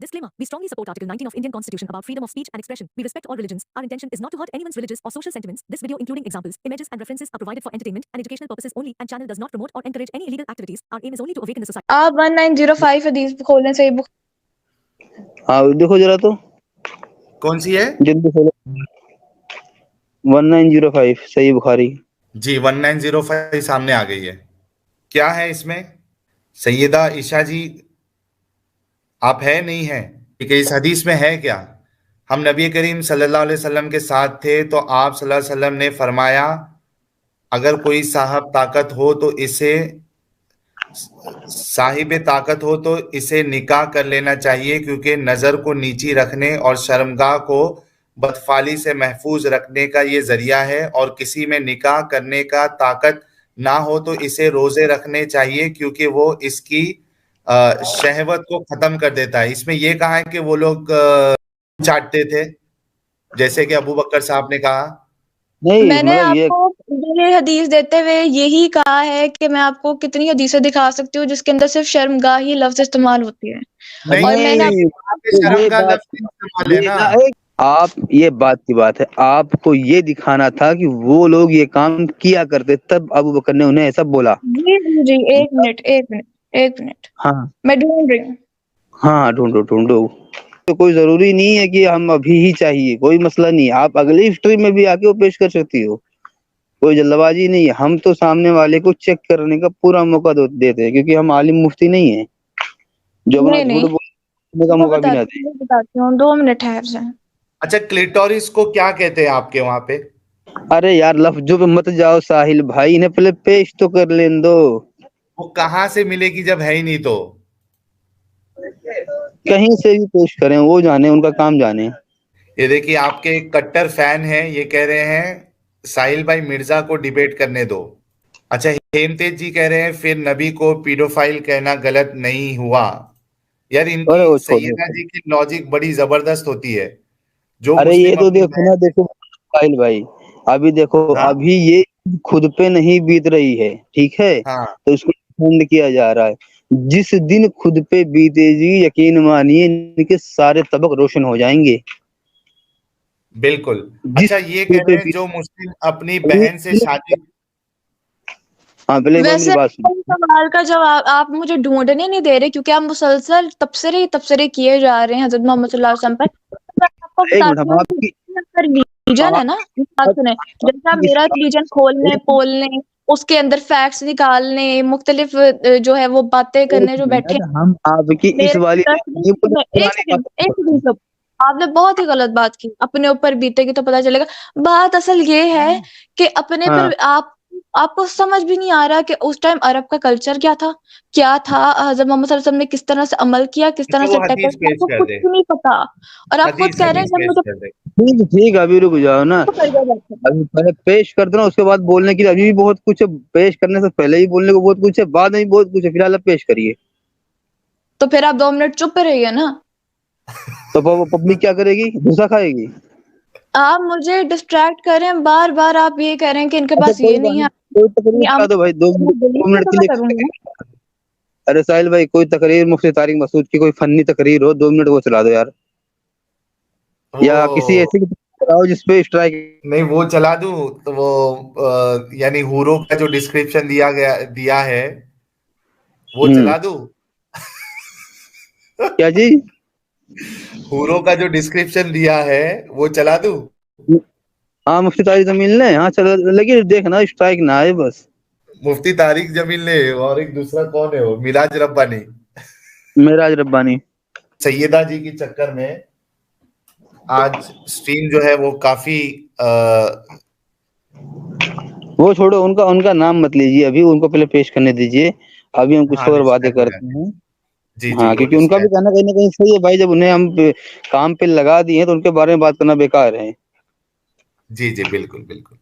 Disclaimer. We strongly support Article 19 of Indian Constitution about freedom of speech and expression. We respect all religions. Our intention is not to hurt anyone's religious or social sentiments. This video, including examples, images, and references, are provided for entertainment and educational purposes only, and channel does not promote or encourage any illegal activities. Our aim is only to awaken the society. आप 1905 हदीस खोलने से book हाँ देखो जरा तो कौन सी है? जल्दी खोलो 1905 सही बुखारी जी 1905 सामने आ गई है। क्या है इसमें? सैयदा ईशा जी आप है नहीं है? ठीक है, इस हदीस में है क्या? हम नबी करीम सल्लल्लाहु अलैहि वसल्लम के साथ थे तो आप सल्लल्लाहु अलैहि वसल्लम ने फरमाया अगर कोई साहिब ताकत हो तो इसे निकाह कर लेना चाहिए, क्योंकि नजर को नीची रखने और शर्मगाह को बदफाली से महफूज रखने का ये जरिया है। और किसी में निकाह करने का ताकत ना हो तो इसे रोजे रखने चाहिए, क्योंकि वो इसकी शहवत को खत्म कर देता है। इसमें ये कहा है कि वो लोग चाटते थे, जैसे कि अबू बकर साहब ने कहा। नहीं मैंने मतलब आपको ये हदीस देते हुए यही कहा है कि मैं आपको कितनी हदीसें दिखा सकती हूँ जिसके अंदर सिर्फ शर्मगाह ही लफ्ज इस्तेमाल होती है। नहीं, और मैंने शर्मगाह लफ्ज इस्तेमाल है ना। आप ये बात की बात है, आपको ये दिखाना था कि वो लोग ये काम किया करते, तब अबू बकर ने उन्हें ऐसा बोला। जी एक मिनट हाँ मैं ढूंढ रही हूँ। हाँ ढूंढो तो कोई जरूरी नहीं है कि हम अभी ही चाहिए, कोई मसला नहीं, आप अगली हिस्ट्री में भी आके वो पेश कर सकती हो, कोई जल्दबाजी नहीं है। हम तो सामने वाले को चेक करने का पूरा मौका देते हैं, क्योंकि हम आलिम मुफ्ती नहीं है जो अपना झूठ बोलने का मौका भी ना दे। बताती हूँ, 2 मिनट ठहर जाए। अच्छा, क्लिटोरिस को क्या कहते हैं आपके वहां पे? अरे यार लफ्जों पे मत जाओ साहिल भाई, इन्हें पहले पेश तो कर लेने दो। वो कहाँ से मिलेगी जब है ही नहीं? तो कहीं से भी पेश करें, वो जाने, उनका काम जाने। ये देखिए, आपके कट्टर फैन हैं, ये कह रहे हैं साहिल भाई मिर्जा को डिबेट करने दो। अच्छा, हेमतेज जी कह रहे हैं फिर नबी को पीडोफाइल कहना गलत नहीं हुआ। यार इनकी सैयदा जी की लॉजिक बड़ी जबरदस्त होती है। जो अरे ये तो देखो ना, देखो साहिल भाई, अभी देखो हाँ? अभी ये खुद पे नहीं बीत रही है, ठीक है? हाँ। तो इसको डिफेंड किया जा रहा है। जिस दिन खुद पे बीतेगी, यकीन मानिए इनके सारे तबक रोशन हो जाएंगे। बिल्कुल। अच्छा, ये कह रहे हैं जो मुस्लिम अपनी बहन से शादी। हाँ पहले वैसे बात सवाल का जवाब आप मुझे ढूंढने नहीं दे रहे, क्योंकि आप मुसलसल तबसरे किए जा रहे हैं हजरत मोहम्मद सल्लल्लाहु अलैहि वसल्लम पर। आपको बताती हूँ रिलीजन है ना, बात सुने। जैसे आप मेरा रिलीजन खोलने पोलने, उसके अंदर फैक्ट्स निकालने, मुख्तलिफ जो है वो बातें करने जो बैठे, हम आपकी इस वाली आपने बहुत ही गलत बात की। अपने ऊपर बीतेगी तो पता चलेगा। बात असल ये है कि अपने पर आपको समझ भी नहीं आ रहा कि उस टाइम अरब का कल्चर क्या था हज़रत मोहम्मद सल्लल्लाहु अलैहि वसल्लम ने किस तरह से अमल किया, किस तरह से टैकल किया, आपको कुछ नहीं पता। और आप खुद कह रहे हैं कि मुझे ठीक, अभी रुक जाओ ना, अभी पहले पेश कर दो ना, उसके बाद बोलने के लिए अभी भी बहुत कुछ है। पेश करने से पहले ही बोलने को बहुत कुछ है, बाद में भी बहुत कुछ है। फिलहाल आप पेश करिए। तो फिर आप 2 मिनट चुप रहिए ना। तो पब्लिक क्या करेगी? गुस्सा खाएगी। आप मुझे डिस्ट्रैक्ट करें बार बार। आप ये कह रहे हैं कि इनके पास ये नहीं है। कोई तकरीर करा दो भाई, 2 मिनट के लिए। अरे साहिल भाई, कोई तकरीर मुफ्ती तारिक मसूद की कोई फन्नी तकरीर हो, 2 मिनट वो चला दो यार। या किसी ऐसी कराओ जिसपे स्ट्राइक नहीं, वो चला दूं तो वो यानी हूरों का जो डिस्क्रिप्शन दिया है वो चला दूं? क्या जी? हूरों का जो डिस्क्रिप्शन दिया है वो चला दूं? हाँ मुफ्ती तारिक जमील ने, हाँ चलो, लेकिन देखना स्ट्राइक ना आए बस। मुफ्ती तारिक जमील ने, और एक दूसरा कौन है वो, मिराज रब्बानी। मिराज रब्बानी। सैयदा जी के चक्कर में आज स्ट्रीम जो है वो काफी वो छोड़ो, उनका नाम मत लीजिए अभी, उनको पहले पेश करने दीजिए। अभी हम कुछ और बातें करते हैं। जी हाँ, क्योंकि उनका भी कहना कहीं ना कहीं सही है भाई, जब उन्हें हम काम पे लगा दिए तो उनके बारे में बात करना बेकार है। जी जी बिल्कुल बिल्कुल।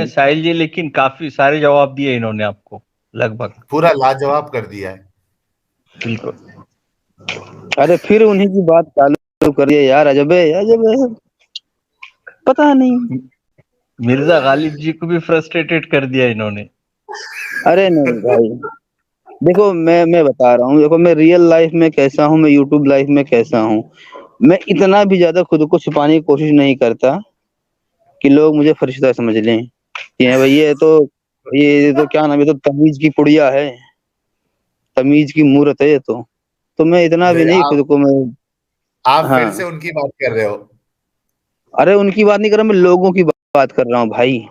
साहिल जी, लेकिन काफी सारे जवाब दिए इन्होंने आपको, लगभग पूरा लाजवाब कर दिया है। बिल्कुल। अरे फिर उन्हीं की बात चालू करिए यार। अजब है, पता नहीं। मिर्जा गालिब जी को भी फ्रस्ट्रेटेड कर दिया इन्होंने। अरे नहीं भाई, देखो मैं बता रहा हूँ, देखो मैं रियल लाइफ में कैसा हूँ, मैं यूट्यूब लाइफ में कैसा हूँ। मैं इतना भी ज्यादा खुद को छुपाने की कोशिश नहीं करता कि लोग मुझे फरिश्ता समझ लें कि भाई ये तो क्या नाम है, ये तो तमीज की पुड़िया है, तमीज की मूरत है ये तो मैं इतना भी नहीं खुद को मैं। आप फिर से हाँ, उनकी बात कर रहे हो। अरे उनकी बात नहीं कर रहा, मैं लोगों की बात कर रहा हूँ भाई।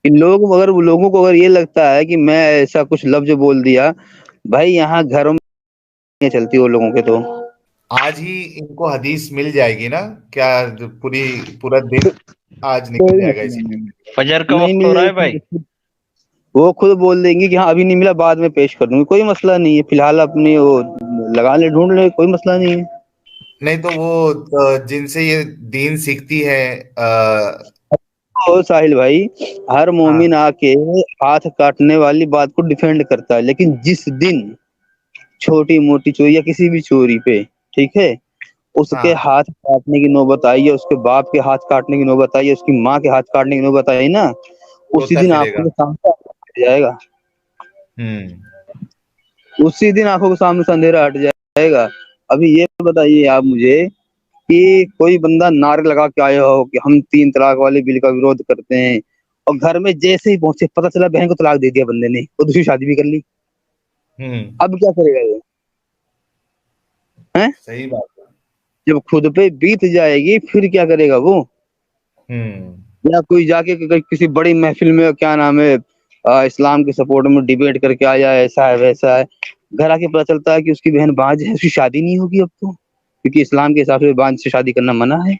कि लोगों को अगर ये लगता है कि मैं ऐसा कुछ लफ्ज बोल दिया, भाई यहाँ घरों में चलती वो लोगों के तो। आज ही इनको हदीस मिल जाएगी ना क्या? पूरा दिन आज निकल कोई जाएगा मसला इसी में। नहीं, फजर का नहीं वक्त हो रहा है भाई। मिलेगी। वो खुद बोल देंगे कि हाँ अभी नहीं मिला, बाद में पेश कर दूंगी, कोई मसला नहीं है, फिलहाल अपनी वो लगा ले, ढूंढ ले, कोई मसला नहीं है। नहीं तो वो जिनसे ये दीन सीखती है ओ साहिल भाई, हर मोमिन हाँ आके हाथ काटने वाली बात को डिफेंड करता है, लेकिन जिस दिन छोटी मोटी चोरी या किसी भी चोरी पे, ठीक है, उसके हाँ, हाथ काटने की नौबत आई है, उसके बाप के हाथ काटने की नौबत आई है, उसकी माँ के हाथ काटने की नौबत आई ना, उसी तोता दिन आंखों फिरेगा। के सामने हट जाएगा। हम्म। उसी दिन आंखों के सामने से अंधेरा हट जाएगा। अभी ये बताइए आप मुझे कि कोई बंदा नारे लगा के आया हो कि हम 3 तलाक वाले बिल का विरोध करते हैं, और घर में जैसे ही पहुंचे पता चला बहन को तलाक दे दिया बंदे ने, वो दूसरी शादी भी कर ली, हम्म। अब क्या करेगा ये? हैं? सही बात है। जब खुद पे बीत जाएगी फिर क्या करेगा वो? हम्म। या कोई जाके किसी बड़ी महफिल में क्या नाम है, इस्लाम के सपोर्ट में डिबेट करके आया, ऐसा है वैसा है, घर आके पता चलता है कि उसकी बहन बांझ है, उसकी शादी नहीं होगी अब तो, क्योंकि इस्लाम के हिसाब से बांझ से शादी करना मना है।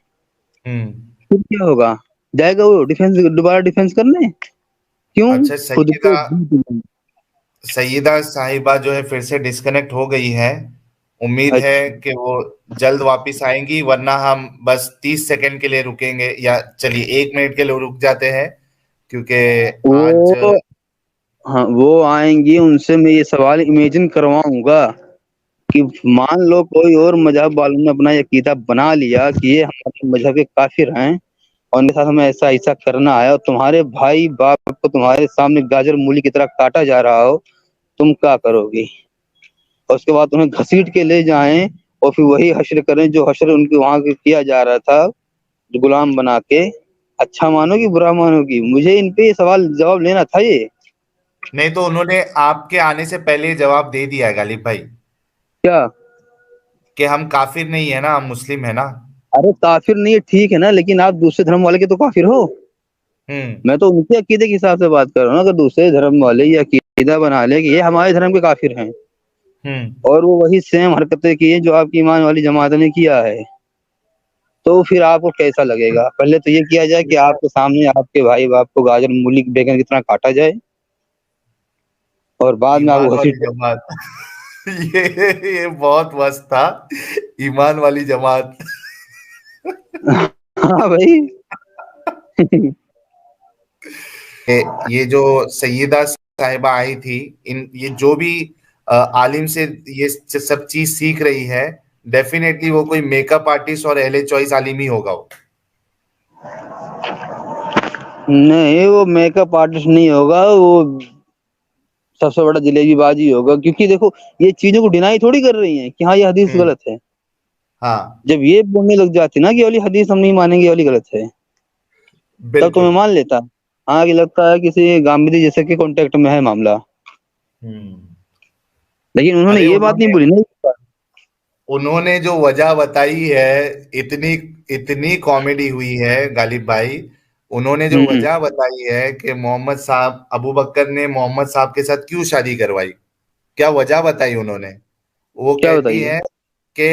हम्म। फिर क्या होगा? जाएगा वो डिफेंस, दोबारा डिफेंस करने? क्यों? अच्छा, खुद पे बीत गई। सईदा साहिबा जो है फिर से डिस्कनेक्ट हो गई है। उम्मीद है अच्छा, कि वो जल्द वापस आएंगी, वरना हम बस 30 सेकंड के लिए रुकेंगे, या चलिए 1 मिनट के लिए रुक जाते हैं, क्योंकि आज वो हाँ वो आएंगी, उनसे मैं ये सवाल इमेजिन करवाऊंगा कि मान लो कोई और मजहब वालों ने अपना ये अकीदा बना लिया कि ये हमारे मजहब के काफिर हैं और उनके साथ हमें ऐसा ऐसा करना है, और तुम्हारे भाई बाप को तुम्हारे सामने गाजर मूली की तरह काटा जा रहा हो, तुम क्या करोगे? और उसके बाद तुम्हें घसीट के ले जाएं और फिर वही हश्र करें जो हश्र उनके वहां किया जा रहा था, जो गुलाम बना के, अच्छा मानोगी बुरा मानोगी? मुझे इन पे ये सवाल जवाब लेना था ये। नहीं तो उन्होंने आपके आने से पहले ही जवाब दे दिया है गालिब भाई, क्या? कि हम काफिर नहीं है ना, हम मुस्लिम है ना। अरे काफिर नहीं है ठीक है ना, लेकिन आप दूसरे धर्म वाले के तो काफिर हो। हम्म। मैं तो उनके अकीदे के हिसाब से बात कर रहा हूँ। अगर दूसरे धर्म वाले ये अकीदा बना ले कि ये हमारे धर्म के काफिर हैं, हम्म। और वो वही सेम हरकतें की हैं जो आपकी ईमान वाली जमात ने किया है, तो फिर आपको कैसा लगेगा? पहले तो ये किया जाए कि आपके सामने आपके भाई बाप को गाजर मूली बैगन की तरह काटा जाए, और बाद में ईमान आपको वाली घसीट। जमात। ये बहुत मस्त था। ईमान वाली जमात। हाँ भाई। ये जो सैयदा साहिबा आई थी, इन ये जो भी आलिम से ये सब चीज सीख रही है, डेफिनेटली वो कोई मेकअप आर्टिस्ट और एहले चॉइस आलिम ही होगा वो। नहीं, वो मेकअप आर्टिस्ट नहीं होगा, वो सबसे बड़ा जलेबीबाजी होगा, क्योंकि देखो ये चीजों को डिनाई थोड़ी कर रही हैं कि हाँ ये हदीस हम्म। गलत है। हाँ, जब ये बोलने लग जाती ना कि ये वाली हदीस हम नहीं मानेंगे, ये वाली गलत है, तब तो मैं बिल्कुल। मान लेता। हाँ कि लगता है किसी गांधी जैसे के कांटेक्ट में है मामला, हम्म। लेकिन उन्होंने अरे ये बात नहीं उन्होंने बोली ना। उन्होंने जो वजह बताई है, इतनी इतनी कॉमेडी हुई है गालिब भाई। उन्होंने जो हम्म। वजह बताई है कि मोहम्मद साहब, अबू बकर ने मोहम्मद साहब के साथ क्यों शादी करवाई, क्या वजह बताई उन्होंने? वो क्या कहती बताइए? है कि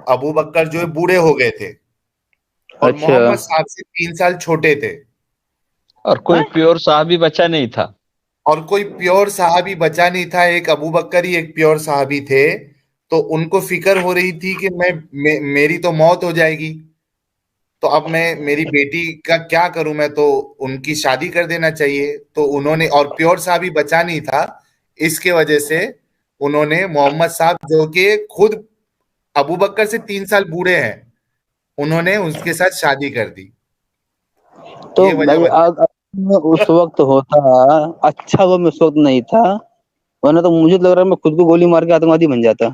अबू बकर जो है बूढ़े हो गए थे, और अच्छा। मोहम्मद साहब से 3 साल छोटे थे, और कोई हैं? प्योर साहब भी बचा नहीं था। और कोई प्योर साहबी बचा नहीं था, एक अबू बकर ही एक प्योर साहबी थे। तो उनको फिक्र हो रही थी कि मेरी तो मौत हो जाएगी, तो अब मैं मेरी बेटी का क्या करूं, मैं तो उनकी शादी कर देना चाहिए। तो उन्होंने, और प्योर साहबी बचा नहीं था, इसके वजह से उन्होंने मोहम्मद साहब जो कि खुद अबू बकर से 3 साल बूढ़े हैं, उन्होंने उसके साथ शादी कर दी। तो ये वजह भाई बता। उस वक्त होता, अच्छा वो मैं उस वक्त नहीं था, वरना तो मुझे लग रहा है मैं खुद को गोली मार के आतंकवादी बन जाता।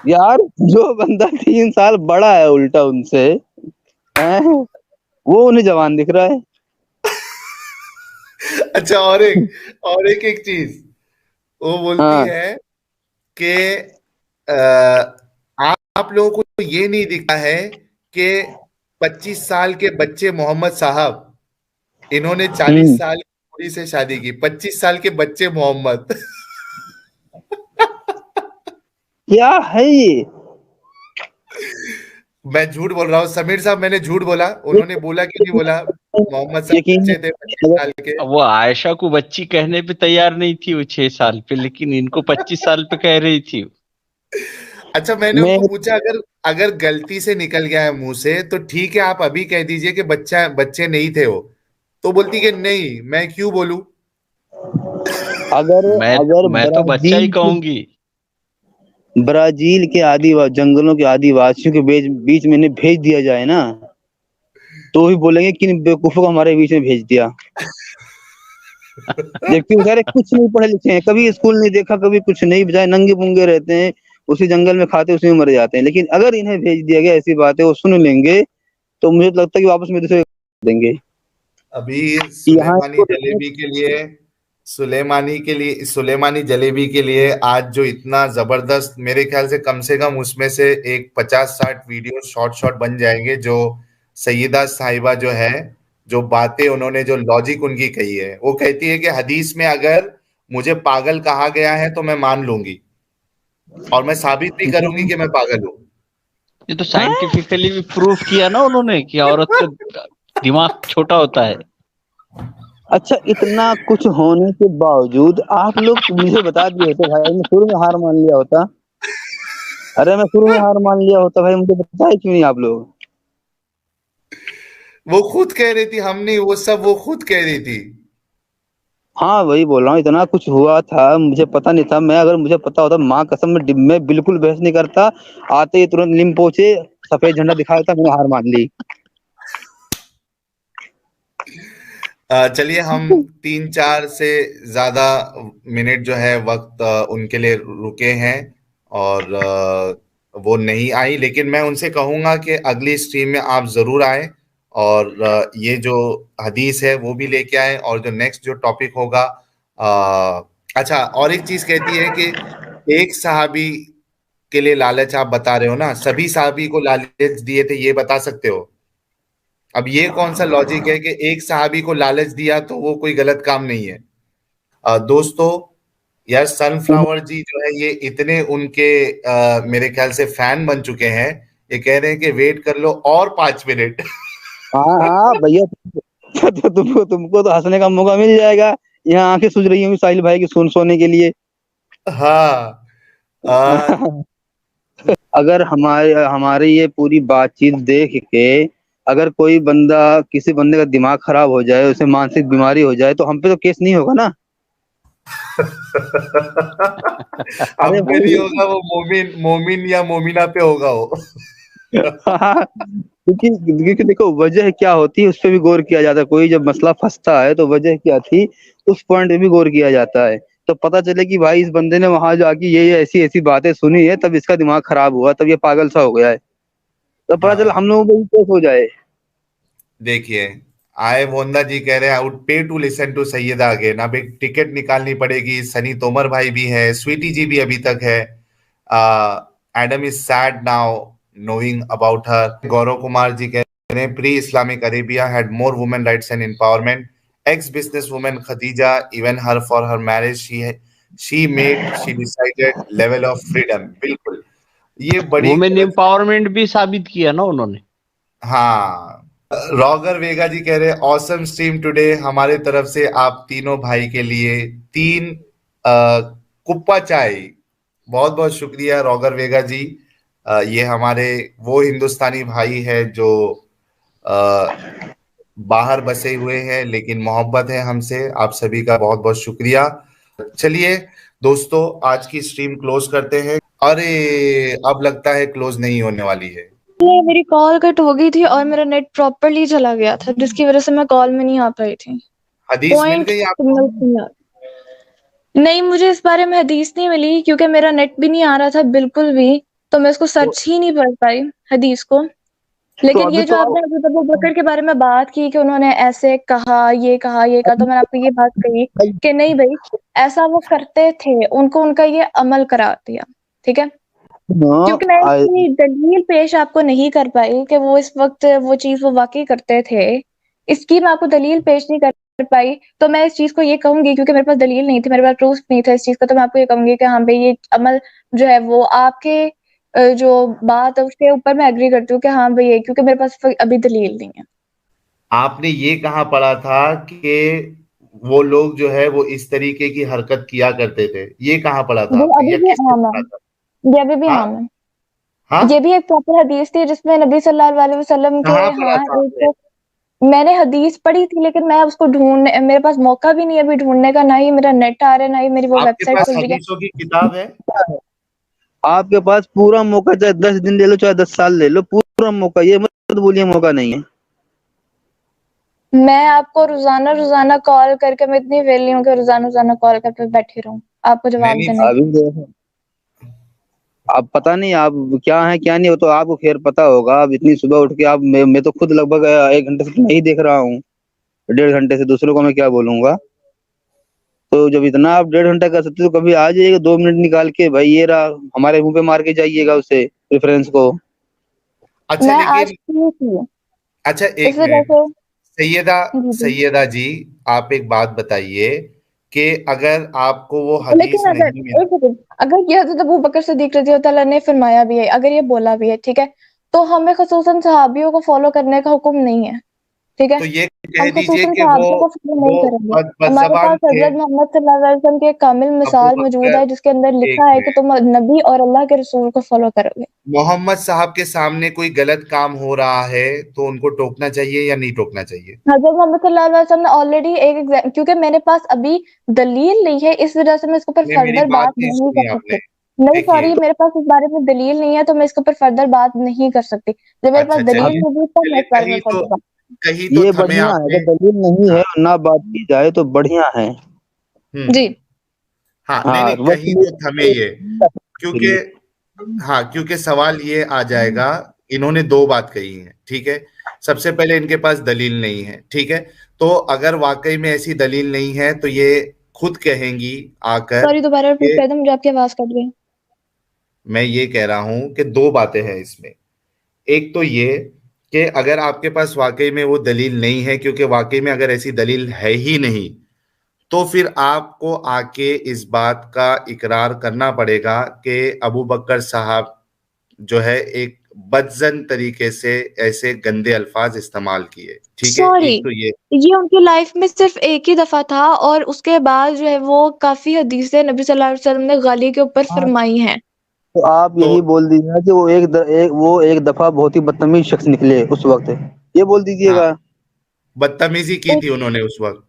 यार जो बंदा 3 साल बड़ा है उल्टा उनसे, हैं, वो उन्हें जवान दिख रहा है। अच्छा, और एक चीज वो बोलती हाँ। है कि आप लोगों को ये नहीं दिखता है कि 25 साल के बच्चे मोहम्मद साहब, इन्होंने 40 साल की कुड़ी से शादी की, 25 साल के बच्चे मोहम्मद। क्या है ये? मैं झूठ बोल रहा हूँ समीर साहब, मैंने झूठ बोला? उन्होंने बोला कि नहीं बोला? मोहम्मद साहब यकीन बच्चे थे 25 साल के। वो आयशा को बच्ची कहने पे तैयार नहीं थी वो 6 साल पे, लेकिन इनको 25 साल पे कह रही थी। अच्छा, मैंने मैं उनको पूछा अगर अगर गलती से निकल गया है मुंह से तो ठीक है, आप अभी कह दीजिए कि बच्चे नहीं थे वो। तो बोलती कि नहीं, मैं क्यों बोलूं? अगर मैं अगर मैं तो बच्चा ही ब्राजील के कहूंगी। जंगलों के आदिवासियों के बीच में इन्हें भेज दिया जाए ना, तो भी बोलेंगे कि इन बेवकूफों को हमारे बीच में भेज दिया। जबकि बेचारे कुछ नहीं पढ़े लिखे हैं, कभी स्कूल नहीं देखा, कभी कुछ नहीं, बेचारे नंगे पुंगे रहते हैं, उसी जंगल में खाते उसी में मर जाते हैं। लेकिन अगर इन्हें भेज दिया गया, ऐसी बातें वो सुन लेंगे, तो मुझे तो लगता है कि वापस में दूसरे देंगे अभी कि यहाँ इसको सुलेमानी जलेबी के लिए आज जो इतना जबरदस्त, मेरे ख्याल से कम उसमें से एक 50-60 वीडियो शॉर्ट बन जाएंगे। जो सैयदा साहिबा जो है, जो बातें उन्होंने, जो लॉजिक उनकी कही है, वो कहती है कि हदीस में अगर मुझे पागल कहा गया है तो मैं मान लूंगी और मैं साबित भी करूंगी कि मैं पागल हूं। ये तो साइंटिफिकली भी प्रूफ किया ना उन्होंने कि औरत का दिमाग छोटा होता है। अच्छा, इतना कुछ होने के बावजूद आप लोग मुझे बता दिए होते भाई, मैं शुरू में हार मान लिया होता। अरे मैं शुरू में हार मान लिया होता भाई, मुझे बताया क्यों नहीं आप लोग? वो खुद कह रही थी, हम नहीं, वो सब वो खुद कह रही थी। हाँ वही बोल रहा हूँ, इतना कुछ हुआ था मुझे पता नहीं था। मैं अगर मुझे पता होता, माँ कसम मैं बिल्कुल बहस नहीं करता, आते ही तुरंत लिम पोचे सफेद झंडा दिखा देता, मैंने हार मान ली। चलिए, हम 3-4 से ज्यादा मिनट जो है वक्त उनके लिए रुके हैं और वो नहीं आई, लेकिन मैं उनसे कहूंगा कि अगली स्ट्रीम में आप जरूर आए और ये जो हदीस है वो भी लेके आए, और जो नेक्स्ट जो टॉपिक होगा। अच्छा, और एक चीज कहती है कि एक सहाबी के लिए लालच आप बता रहे हो ना, सभी सहाबी को लालच दिए थे, ये बता सकते हो? अब ये कौन सा लॉजिक है कि एक सहाबी को लालच दिया तो वो कोई गलत काम नहीं है? दोस्तों, यार सनफ्लावर जी जो है ये इतने उनके मेरे ख्याल से फैन बन चुके हैं, ये कह रहे हैं कि वेट कर लो और 5 मिनट। हाँ हाँ भैया, तो तुमको तो हंसने का मौका मिल जाएगा। यहाँ आंखें सूझ रही होंगी साहिल भाई की सोने के लिए। हाँ। आ, अगर हमारे ये पूरी बातचीत देख के अगर कोई बंदा, किसी बंदे का दिमाग खराब हो जाए, उसे मानसिक बीमारी हो जाए, तो हम पे तो केस नहीं होगा ना। अरे हम पे नहीं भाई, होगा, वो मोमिन या मोमिना पे होगा वो। हाँ, क्योंकि देखो वजह क्या होती है उस पर भी गौर किया जाता है। कोई जब मसला फंसता है तो वजह क्या थी, उस पॉइंट पे भी गौर किया जाता है। तो पता चले कि भाई इस बंदे ने वहां जाके ये ऐसी ऐसी बातें सुनी है, तब इसका दिमाग खराब हुआ, तब ये पागल सा हो गया है, तब पता चला हाँ, हम लोगों को भी केस हो जाए। देखिए, आए मोहन्ना जी कह रहे हैं I would pay to listen to Sayeeda again. अब एक टिकट निकालनी पड़ेगी। सनी तोमर भाई भी है, स्वीटी जी भी अभी तक है। Adam is sad now knowing about her. Gaurav Kumar ji कह रहे हैं pre Islamic Arabia had more women rights and empowerment. Ex business women Khadija, even her for her marriage she decided level of freedom. बिल्कुल, ये बड़ी वुमेन गलत। Empowerment भी साबित किया ना उन्होंने। हाँ, रॉगर वेगा जी कह रहे हैं ऑसम स्ट्रीम टुडे, हमारे तरफ से आप तीनों भाई के लिए 3 कुप्पा चाय। बहुत बहुत शुक्रिया रॉगर वेगा जी। ये हमारे वो हिंदुस्तानी भाई है जो अ, बाहर बसे हुए हैं लेकिन मोहब्बत है हमसे। आप सभी का बहुत बहुत शुक्रिया। चलिए दोस्तों, आज की स्ट्रीम क्लोज करते हैं। अरे, अब लगता है क्लोज नहीं होने वाली है। मेरी कॉल कट हो गई थी और मेरा नेट प्रॉपरली चला गया था, जिसकी वजह से मैं कॉल में नहीं आ पाई थी। हदीस मिल पॉइंट गई आपको? नहीं, मुझे इस बारे में हदीस नहीं मिली क्योंकि मेरा नेट भी नहीं आ रहा था बिल्कुल भी, तो मैं उसको तो सर्च ही नहीं कर पाई हदीस को। तो लेकिन अभी ये तो जो आपने हज़रत अबू बकर के बारे में बात की कि उन्होंने ऐसे कहा, ये कहा, ये कहा, तो मैंने आपको ये बात कही कि नहीं भई, ऐसा वो करते थे, उनको उनका ये अमल करार दिया, ठीक है? क्योंकि मैं हाँ, इसकी दलील पेश आपको नहीं कर पाई कि वो इस वक़्त वो चीज़ वो वाक़ई करते थे, इसकी मैं आपको दलील पेश नहीं कर पाई, तो मैं इस चीज़ को ये कहूँगी क्योंकि मेरे पास दलील नहीं थी, मेरे पास प्रूफ़ नहीं था इस चीज़ का, तो मैं आपको ये कहूँगी कि हाँ भई, ये अमल जो है वो आपके जो बात है उसके ऊपर मैं एग्री करती हूँ कि हाँ भई, ये क्योंकि मेरे पास अभी दलील नहीं है। आपने ये कहाँ पढ़ा था कि वो लोग जो है वो इस तरीके की हरकत किया करते थे? ये कहाँ पढ़ा था ये आपने अभी या भी किसने आम है, पढ़ा था? ये अभी भी हाँ? आम है। हाँ? ये भी एक प्रॉपर हदीस थी जिसमें नबी सल्लल्लाहु अलैहि वसल्लम के कहाँ पढ़ा हाँ, था आपने? एक मैंने हदीस पढ़ी थी लेकिन मैं उसको ढूँढने मेरे पास मौका भी नहीं है अभी ढूँढने का, ना ही मेरा नेट आ रहा है, ना ही मेरी वो आपके वेबसाइट पास खुल रही है। हदीसों की किताब है? आपके पास पूरा मौका, चाहे 10 दिन ले लो, चाहे 10 साल ले लो, पूरा मौका। ये मत बोलिए मौका नहीं है। मैं आपको रोज़ाना कॉल करके मैं इतनी वेली हूँ कि रोज़ाना कॉल करके बैठी रहूँ, आपको नहीं जवाब नहीं, देने अभी के लिए। देखो, आप पता नहीं आप क्या है क्या नहीं, वो तो आपको खैर पता होगा। आप इतनी सुबह उठ के मैं तो खुद लगभग 1 घंटे से तो नहीं देख रहा हूँ, 1.5 घंटे से। दूसरों को मैं क्या बोलूंगा। तो जब इतना आप 1.5 घंटा कर सकते हो तो कभी आ जाइएगा 2 मिनट निकाल के, भाई ये रहा, हमारे मुंह पे मार के जाइएगा उसे, रेफरेंस को। अच्छा मैं आज लेकिन फ्री थी, अच्छा इस एक वजह मिनट, से सैयदा जी, जी। सैयदा जी, आप एक बात बताइए कि अगर आपको वो हदीस लेकिन अगर नहीं मिल, एक सेकंड, अगर ये हज़रत अबू बकर सिद्दीक़ रज़ी अल्लाह तआला ने फरमाया भी है, अगर ये बोला भी है, ठीक है? तो हमें ख़ुसूसन सहाबियों को फ़ॉलो करने का हुक्म नहीं है, ठीक है? तो ये कह हम दीजिए ख़ुसूसन कि सहाबियों को फ़ॉलो नहीं वो करेंगे। हमारे बदज़बान पास थे। हज़रत मोहम्मद सल्लल्लाहु अलैहि वसल्लम की एक कामिल अबू मिसाल मौजूद बकर, है जिसके अंदर एक लिखा है कि मिनट, तुम नबी और अल्लाह के रसूल को फ़ॉलो करोगे। मोहम्मद साहब के सामने कोई गलत काम हो रहा है तो उनको टोकना चाहिए या नहीं टोकना चाहिए? हज़रत मोहम्मद सल्लल्लाहु अलैहि वसल्लम ने ऑलरेडी एक क्योंकि मेरे पास अभी दलील नहीं है, इस वजह से मैं इसके ऊपर ने मेरी फर्दर बात बात नहीं नहीं कर सुनी आपने। सकती। नहीं देखिए, सॉरी, मेरे पास इस बारे में दलील नहीं है, तो मैं इसके ऊपर फर्दर बात नहीं कर सकती। जब मेरे पास अच्छा दलील चलिए, होगी तब मैं चलिए इस बारे में फर्दर बात। कहीं तो ये थमे बढ़िया है, आपने। अगर दलील नहीं है हाँ। और ना बात की जाए तो बढ़िया है। जी। हाँ, नहीं हाँ, नहीं, तो बस कहीं तो थमे ये, क्योंकि लिए हाँ, क्योंकि सवाल ये आ जाएगा, इन्होंने दो बात कही है, ठीक है? सबसे पहले इनके पास दलील नहीं है, ठीक है? तो अगर वाकई में ऐसी दलील नहीं है तो ये खुद कहेंगी आकर सॉरी, दोबारा रिपीट कि, कर दो, मुझे आपकी आवाज़ कट गई। मैं ये कह रहा हूं कि दो बातें हैं इसमें। एक तो ये कि अगर आपके पास वाकई में वो दलील नहीं है, क्योंकि वाकई में अगर ऐसी दलील है ही नहीं, तो फिर आपको आके इस बात का इकरार करना पड़ेगा कि अबू बकर साहब जो है एक बदजन तरीके से ऐसे गंदे अल्फाज इस्तेमाल किए, ठीक है? सॉरी, एक तो ये, ये उनकी लाइफ में सिर्फ एक ही दफ़ा था और उसके बाद जो है वो काफ़ी हदीसें नबी सल्लल्लाहु अलैहि वसल्लम ने गाली के ऊपर फरमाई हैं। तो आप तो यही बोल दीजिएगा कि वो एक दफा बहुत ही बदतमीज शख्स निकले उस वक्त, ये बोल हाँ, दीजिएगा। बदतमीजी की थी उन्होंने उस वक्त।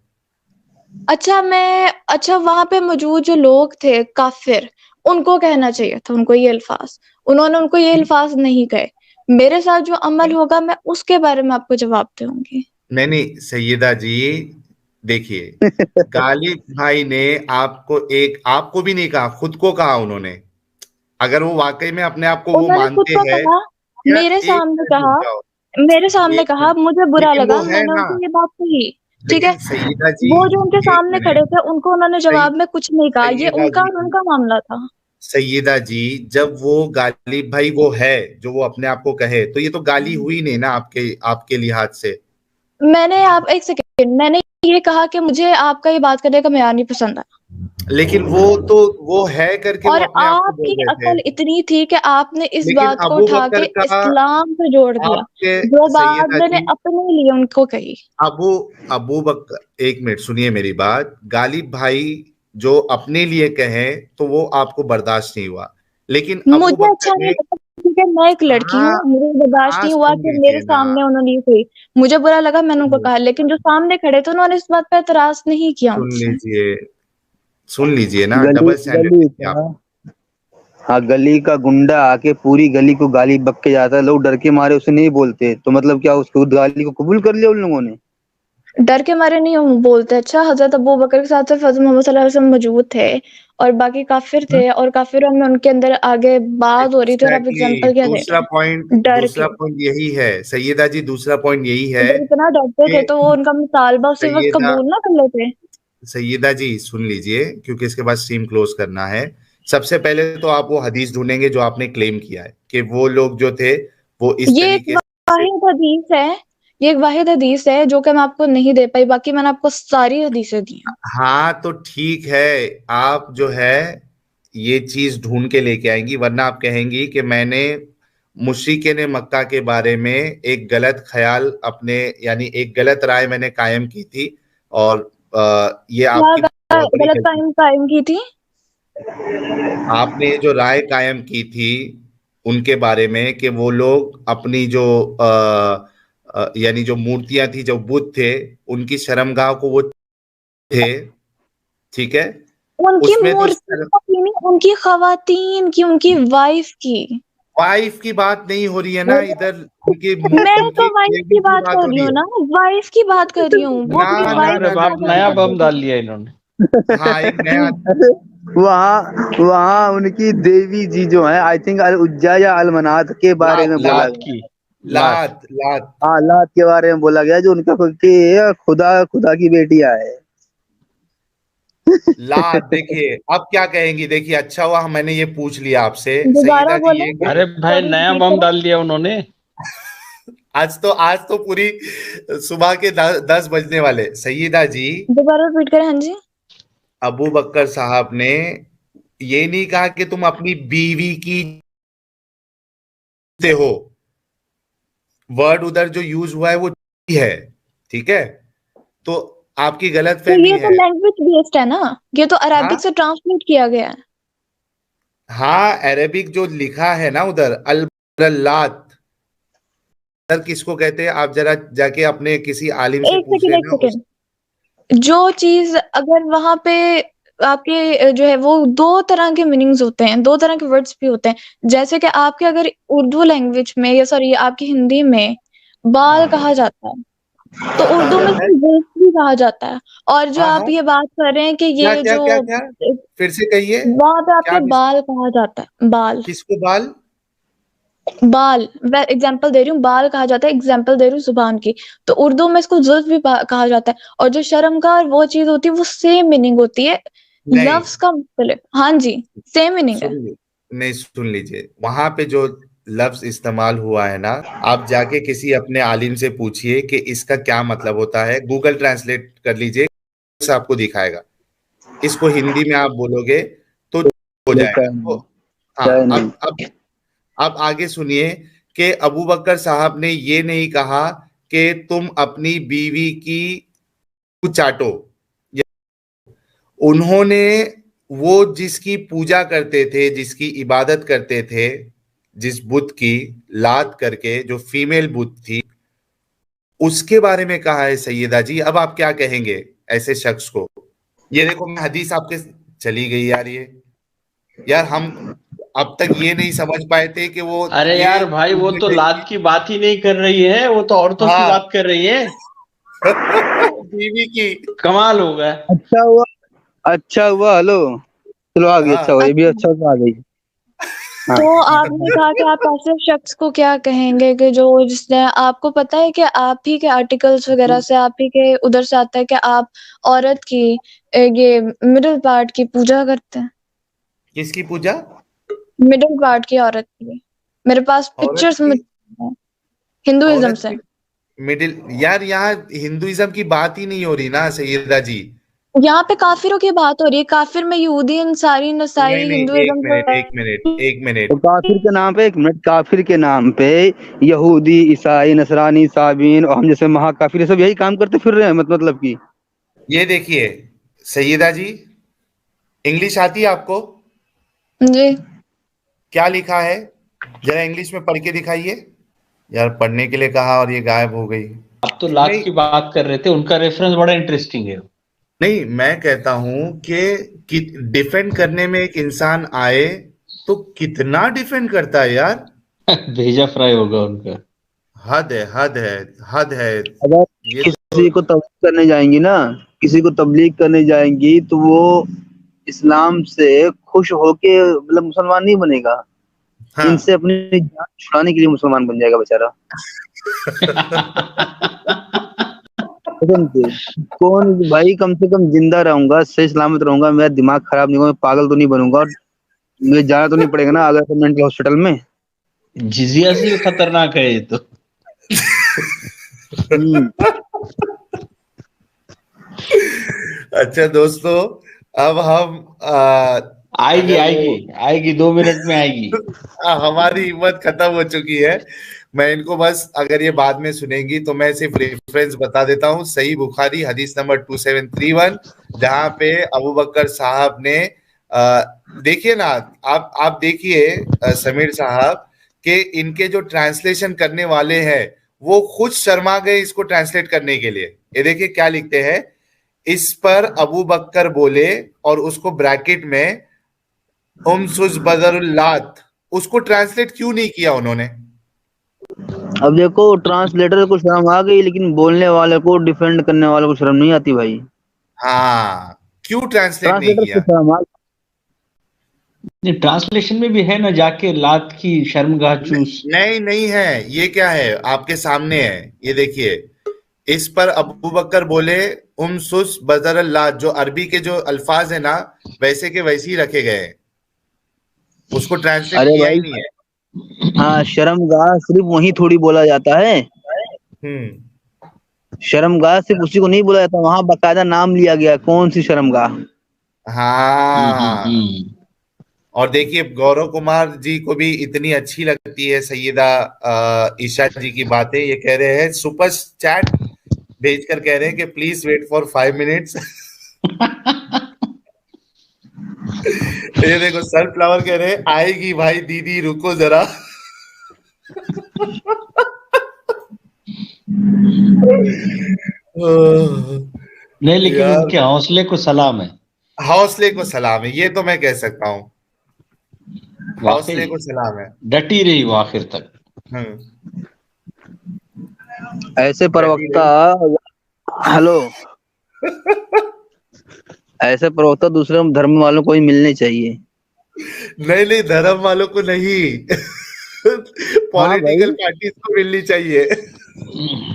अच्छा, वहाँ पे मौजूद जो लोग थे काफ़िर, उनको कहना चाहिए था उनको ये अल्फ़ाज़। उन्होंने उनको ये अल्फ़ाज़ नहीं कहे। मेरे साथ जो अमल होगा मैं उसके बारे में आपको जवाब दूँगी। नहीं नहीं सैयदा जी, देखिए, गालिब भाई ने आपको भी नहीं कहा, खुद को कहा उन्होंने। अगर वो वाकई में अपने आप को वो उन्होंने खुद मानते को हैं, कहा, या मेरे एक सामने मिनट रुक कहा जाओ, मेरे सामने एक कहा, मिनट, मुझे बुरा लेकिन वो लगा, है मैंने ना, उनको ये बात कही, ठीक है? लेकिन सैयदा जी, वो जो उनके एक सामने खड़े मिनट, थे, उनको उन्होंने सही, जवाब में कुछ नहीं कहा, ये सैयदा उनका जी, और उनका मामला था। सैयदा जी, जब वो गालिब भाई वो है जो वो अपने आप को कहे, तो ये तो गाली हुई नहीं ना आपके आपके लिहाज से। एक सेकंड, मैंने ये कहा कि मुझे आपका ये बात करने का मयार नहीं पसंद आया। लेकिन वो तो वो है करके वो और अपने आप को आपकी बोल रहे थे। अकल इतनी थी कि आपने इस लेकिन बात को अबू उठा के बकर का, इस्लाम से जोड़ दिया। आपके, जो बात सैयदा मैंने जी, अपने लिए उनको कही। अबू अबू बकर, एक मिनट सुनिए मेरी बात। गालिब भाई जो अपने लिए कहें तो वो आपको बर्दाश्त नहीं हुआ, लेकिन अबू मुझे अच्छा बकर नहीं ने, लगा क्योंकि मैं एक लड़की हाँ, हूँ, मुझे बर्दाश्त हाँ, नहीं हुआ सुन कि मेरे लीजिए ना, सामने उन्होंने ये कही। मुझे बुरा लगा, मैंने उनको कहा, लेकिन जो सामने खड़े थे उन्होंने इस बात पे एतराज नहीं किया सुन मुझसे। लीजिए, सुन लीजिए ना, गली डबल स्टैंडर्ड गली देखिए आप। का हाँ, गली का गुंडा आके पूरी गली को गाली बक के जाता है, लोग डर के मारे उसे नहीं बोलते, तो मतलब क्या उसको गाली को कबूल कर लिया उन लोगों ने? डर के मारे नहीं हम बोलते। अच्छा, हजरत अबू बकर के साथ सिर्फ हजरत मोहम्मद सल्लल्लाहु अलैहि वसल्लम मौजूद थे और बाकी काफिर थे, और काफिरों में उनके अंदर आगे बात हो रही थी, और आप एग्जैक्टली, एग्जांपल क्या दे रहे हैं डर दूसरा के। पॉइंट यही है सैयदा जी, दूसरा पॉइंट यही है अगर इतना डरते थे कि तो वो उनका मुतालबा उसी वक्त सैयदा कबूल ना कर लेते। सैयदा जी सुन लीजिए, क्योंकि इसके बाद स्ट्रीम क्लोज करना है। सबसे पहले तो आप वो हदीस ढूंढेंगे जो आपने क्लेम किया है कि वो लोग जो थे वो इस ये एक तरीके से। वाहिद हदीस है, ये एक वाहिद हदीस है जो कि मैं आपको नहीं दे पाई, बाकी मैंने आपको सारी हदीसें दी हैं। हाँ तो ठीक है, आप जो है ये चीज ढूंढ के लेके आएंगी, वरना आप कहेंगी कि मैंने मुशरिकीन मक्का के बारे में एक गलत ख्याल अपने, यानी एक गलत राय मैंने कायम की थी, और ये क्या आपकी बहुत बड़ी गलत गलती। टाइम कायम की थी? आपने जो राय कायम की थी उनके बारे में कि वो लोग अपनी जो यानी जो मूर्तियां थी, जो बुत थे, उनकी शर्मगाह को वो थे, ठीक है, उनकी उसमें तो मूर्ति की नहीं, उनकी खवातीन की, उनकी वाइफ की। वाइफ की बात नहीं हो रही है ना इधर, उनकी मैं तो उनकी वाइफ की लेडी की बात बात कर हो रही रही हूँ है। ना, वाइफ की बात कर रही हूँ, वो ना अपनी ना वाइफ अरे ना के ना बाप, साथ ना ऐसा नया ना, बम करते डाल थे। लिया इन्होंने। हाँ एक नया। अरे वहाँ वहाँ उनकी देवी जी जो है, आई थिंक अल उज्जा या अल मनात के बारे लात में बोला लात गया। की। लात। लात लात। हाँ, लात के बारे में बोला गया, जो उनका कि खुदा खुदा की बेटियां है। लात देखिए अब क्या कहेंगी, देखिए अच्छा हुआ मैंने ये पूछ लिया आपसे दोबारा सईदा जी, बोले, अरे भाई, सॉरी नया रिपीट बम करें। डाल दिया उन्होंने। आज तो पूरी सुबह के 10 बजने वाले सईदा जी। दोबारा रिपीट करें, हाँ जी। अबू बकर साहब ने ये नहीं कहा कि तुम अपनी बीवी की से हो, वर्ड उधर जो यूज हुआ है वो है, ठीक है, तो आपकी गलत तो फहमी ये तो है। लैंग्वेज बेस्ड है ना, ये तो हाँ अरबिक से ट्रांसलेट किया गया है। हाँ, अरेबिक जो लिखा है ना उधर अल लात, सर किसको कहते हैं, आप जरा जाके अपने किसी आलिम से एक पूछ सेकेंड, एक लेना उस। सेकेंड। जो चीज अगर वहां पे आपके जो है वो दो तरह के मीनिंग्स होते हैं, दो तरह के वर्ड्स भी होते हैं। जैसे कि आपके अगर उर्दू लैंग्वेज में, या सॉरी आपकी हिंदी में बाल हाँ कहा जाता है, तो क्या कहा उर्दू में जाता है? इसको जुल्फ भी कहा जाता है। और जो हाँ आप हाँ, ये बात कर रहे हैं कि क्या ये क्या जो क्या क्या, फिर से कहिए। वहां पे क्या आपके बाल कहा जाता है, बाल। किसको बाल? बाल, मैं एग्जाम्पल दे रही हूँ, बाल कहा जाता है, एग्जाम्पल दे रही हूँ जुबान की। तो उर्दू में इसको जुल्फ भी कहा जाता है। और जो शर्मगार वो चीज होती है, वो सेम मीनिंग होती है, नहीं, लफ्ज का मुख्तलिफ। हाँ जी, सेम मीनिंग है। सुन ली नहीं, सुन लीजिए, वहां पे जो लफ्ज इस्तेमाल हुआ है ना, आप जाके किसी अपने आलिम से पूछिए कि इसका क्या मतलब होता है, गूगल ट्रांसलेट कर लीजिए, से आपको दिखाएगा। इसको हिंदी में आप बोलोगे तो हो लेता जाएगा। तो है, हाँ, चाहे नहीं। अब आगे सुनिए कि अबू बकर साहब ने ये नहीं कहा कि तुम अपनी बीवी की चाटो, उन्होंने वो जिसकी पूजा करते थे, जिसकी इबादत करते थे, जिस बुत की, लात करके जो फीमेल बुत थी, उसके बारे में कहा है सैयदा जी। अब आप क्या कहेंगे ऐसे शख्स को? ये देखो मैं हदीस आपके, चली गई यार ये, यार हम अब तक ये नहीं समझ पाए थे कि वो अरे ये यार भाई, वो तो लात की बात ही नहीं कर रही है, वो तो औरतों की हाँ बात कर रही है। बीवी की। कमाल हो गया। अच्छा हुआ, अच्छा हुआ, हेलो, चलो आ गई, अच्छा हाँ हुआ, ये भी अच्छा, अच्छा हुआ आ गई। हाँ। तो आपने कहा कि आप ऐसे शख्स को क्या कहेंगे कि जो, जिसने, आपको पता है कि आप ही के आर्टिकल्स वगैरह से, आप ही के उधर से आता है कि आप औरत की ये मिडिल पार्ट की पूजा करते हैं। किसकी पूजा? मिडिल पार्ट की, औरत की। मेरे पास औरत पिक्चर्स की? मुझे हिंदुइज्म औरत से। की मिडिल, यार यहाँ हिंदुइज्म की बात ही नहीं हो रही ना सैयदा जी। यहाँ पे काफिरों की बात हो रही है, काफिर में यहूदी, अंसारी, नहीं नसाई, नहीं, एक हिंदुइज्म मिनट एक मिनट एक तो मिनट। काफिर के नाम पे, एक मिनट, काफिर के नाम पे यहूदी, ईसाई, नसरानी, साबीन और हम जैसे महाकाफिर, ये सब यही काम करते फिर रहे हैं, मतलब की। ये देखिए सैयदा जी, इंग्लिश आती है आपको? जी। क्या लिखा है, जरा इंग्लिश में पढ़ के दिखाइए। यार पढ़ने के लिए कहा और ये गायब हो गई। आप तो लात नहीं की बात कर रहे थे, उनका रेफरेंस बड़ा इंटरेस्टिंग है। नहीं, मैं कहता हूं कि डिफेंड करने में एक इंसान आए तो कितना डिफेंड करता है यार। भेजा फ्राई होगा उनका। हद है, हद है, हद है। अगर ये किसी तो को तबलीग करने जाएंगी ना, किसी को तबलीग करने जाएंगी तो वो इस्लाम से खुश होके मतलब मुसलमान नहीं बनेगा, हाँ। इनसे अपनी जान छुड़ाने के लिए मुसलमान बन जाएगा बेचारा। कसम से। कौन भाई, कम से कम जिंदा रहूंगा, सही सलामत रहूंगा, मेरा दिमाग खराब नहीं होगा, मैं पागल तो नहीं बनूंगा, और मुझे जाना तो नहीं पड़ेगा ना आगरा मेंटल हॉस्पिटल में। जिजिया से भी खतरनाक है ये तो। हम्म। अच्छा दोस्तों, अब हम आएगी अगर वो आएगी आएगी, 2 मिनट में आएगी। हमारी हिम्मत खत्म हो चुकी है। मैं इनको बस, अगर ये बाद में सुनेंगी तो मैं सिर्फ रेफरेंस बता देता हूँ। सही बुखारी हदीस नंबर 2731, जहां पे अबू बकर साहब ने देखिए ना, आप देखिए समीर साहब, कि इनके जो ट्रांसलेशन करने वाले हैं वो खुद शर्मा गए इसको ट्रांसलेट करने के लिए। ये देखिए क्या लिखते हैं, इस पर अबू बकर बोले, और उसको ब्रैकेट में उमसुस बदरुल्लात, उसको ट्रांसलेट क्यों नहीं किया उन्होंने? अब देखो, ट्रांसलेटर को शर्म आ गई, लेकिन बोलने वाले को, डिफेंड करने वाले को शर्म नहीं आती भाई। हाँ, क्यों ट्रांसलेट नहीं ट्रांसलेटर को किया? शर्म आ नहीं, ट्रांसलेशन में भी है ना, जाके लात की शर्मगाह चूस। नहीं, नहीं है। ये क्या है, आपके सामने है, ये देखिए। इस पर अबू बकर बोले उमसुस बदरुल्लात, जो अरबी के जो अल्फाज है ना, वैसे के वैसे ही रखे गए हैं, उसको ट्रांसलेट अरे किया ही भाई, नहीं है। हाँ, शर्मगाह सिर्फ वही थोड़ी बोला जाता है। हम्म। शर्मगाह सिर्फ उसी को नहीं बोला जाता, वहां बकायदा नाम लिया गया कौन सी शर्मगाह। हाँ। और देखिए, गौरव कुमार जी को भी इतनी अच्छी लगती है सैयदा ईशा जी की बातें, ये कह रहे हैं, सुपर चैट भेजकर कह रहे हैं कि प्लीज वेट फॉर 5 मिनट्स। ये देखो, सनफ्लावर कह रहे हैं आएगी भाई दीदी, रुको जरा। नहीं, लेकिन यार, उनके हौसले को सलाम है। हौसले को सलाम है, ये तो मैं कह सकता हूँ, वाकई हौसले को सलाम है। डटी रही वो आखिर तक। हम्म। ऐसे डटी प्रवक्ता, रही। हेलो, ऐसे प्रवक्ता दूसरे धर्म वालों को ही मिलने चाहिए। नहीं, नहीं, धर्म वालों को नहीं, हाँ पॉलिटिकल भाई, पार्टीज को मिलनी चाहिए।